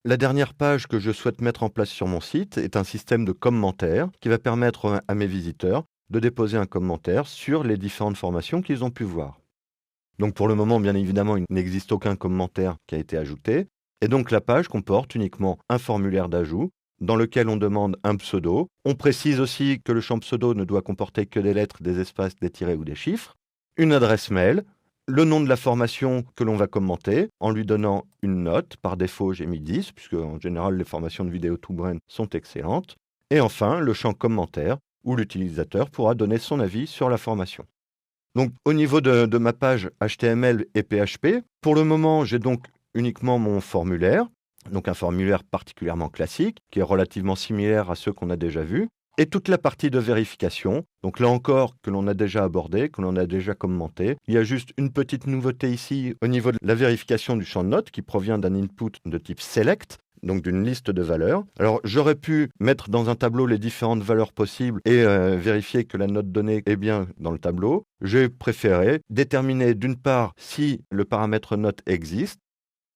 La dernière page que je souhaite mettre en place sur mon site est un système de commentaires qui va permettre à mes visiteurs de déposer un commentaire sur les différentes formations qu'ils ont pu voir. Donc pour le moment, bien évidemment, il n'existe aucun commentaire qui a été ajouté. Et donc la page comporte uniquement un formulaire d'ajout dans lequel on demande un pseudo. On précise aussi que le champ pseudo ne doit comporter que des lettres, des espaces, des tirets ou des chiffres. Une adresse mail, le nom de la formation que l'on va commenter en lui donnant une note. Par défaut, j'ai mis 10, puisque en général, les formations de vidéo Toolbrain sont excellentes. Et enfin, le champ commentaire, où l'utilisateur pourra donner son avis sur la formation. Donc, au niveau de ma page HTML et PHP, pour le moment, j'ai donc uniquement mon formulaire, donc un formulaire particulièrement classique, qui est relativement similaire à ceux qu'on a déjà vus, et toute la partie de vérification, donc là encore, que l'on a déjà abordé, que l'on a déjà commenté. Il y a juste une petite nouveauté ici au niveau de la vérification du champ de notes, qui provient d'un input de type select, donc d'une liste de valeurs. Alors, j'aurais pu mettre dans un tableau les différentes valeurs possibles et vérifier que la note donnée est bien dans le tableau. J'ai préféré déterminer d'une part si le paramètre note existe,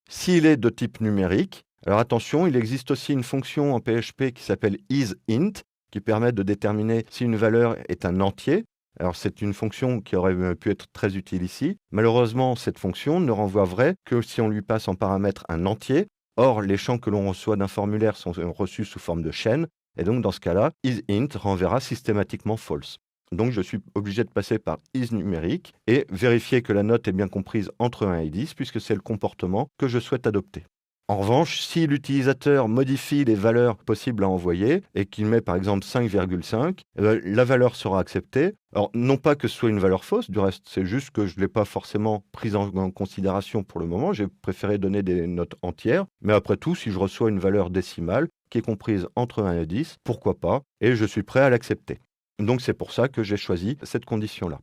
s'il est de type numérique. Alors attention, il existe aussi une fonction en PHP qui s'appelle isInt, qui permet de déterminer si une valeur est un entier. Alors c'est une fonction qui aurait pu être très utile ici. Malheureusement, cette fonction ne renvoie vrai que si on lui passe en paramètre un entier. Or, les champs que l'on reçoit d'un formulaire sont reçus sous forme de chaîne, et donc dans ce cas-là, isInt renverra systématiquement false. Donc je suis obligé de passer par isNumérique et vérifier que la note est bien comprise entre 1 et 10, puisque c'est le comportement que je souhaite adopter. En revanche, si l'utilisateur modifie les valeurs possibles à envoyer et qu'il met par exemple 5,5, la valeur sera acceptée. Alors, non pas que ce soit une valeur fausse, du reste, c'est juste que je ne l'ai pas forcément prise en considération pour le moment. J'ai préféré donner des notes entières. Mais après tout, si je reçois une valeur décimale qui est comprise entre 1 et 10, pourquoi pas? Et je suis prêt à l'accepter. Donc, c'est pour ça que j'ai choisi cette condition-là.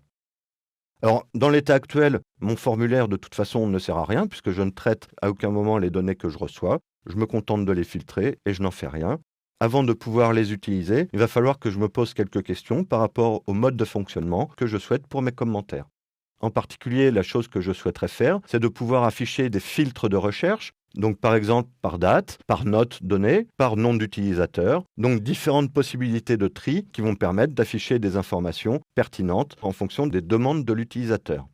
Alors, dans l'état actuel, mon formulaire, de toute façon, ne sert à rien, puisque je ne traite à aucun moment les données que je reçois. Je me contente de les filtrer et je n'en fais rien. Avant de pouvoir les utiliser, il va falloir que je me pose quelques questions par rapport au mode de fonctionnement que je souhaite pour mes commentaires. En particulier, la chose que je souhaiterais faire, c'est de pouvoir afficher des filtres de recherche, donc par exemple par date, par note donnée, par nom d'utilisateur, donc différentes possibilités de tri qui vont permettre d'afficher des informations pertinentes en fonction des demandes de l'utilisateur.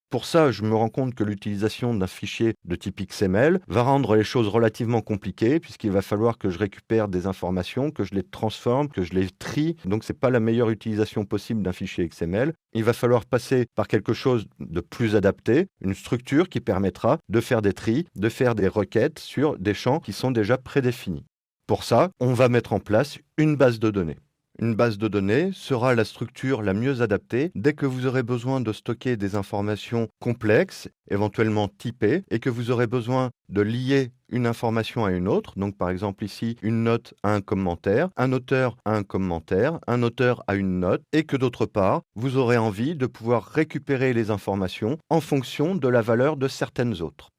Pour ça, je me rends compte que l'utilisation d'un fichier de type XML va rendre les choses relativement compliquées, puisqu'il va falloir que je récupère des informations, que je les transforme, que je les trie. Donc, ce n'est pas la meilleure utilisation possible d'un fichier XML. Il va falloir passer par quelque chose de plus adapté, une structure qui permettra de faire des tris, de faire des requêtes sur des champs qui sont déjà prédéfinis. Pour ça, on va mettre en place une base de données. Une base de données sera la structure la mieux adaptée dès que vous aurez besoin de stocker des informations complexes, éventuellement typées, et que vous aurez besoin de lier une information à une autre. Donc par exemple ici, une note à un commentaire, un auteur à un commentaire, un auteur à une note, et que d'autre part, vous aurez envie de pouvoir récupérer les informations en fonction de la valeur de certaines autres.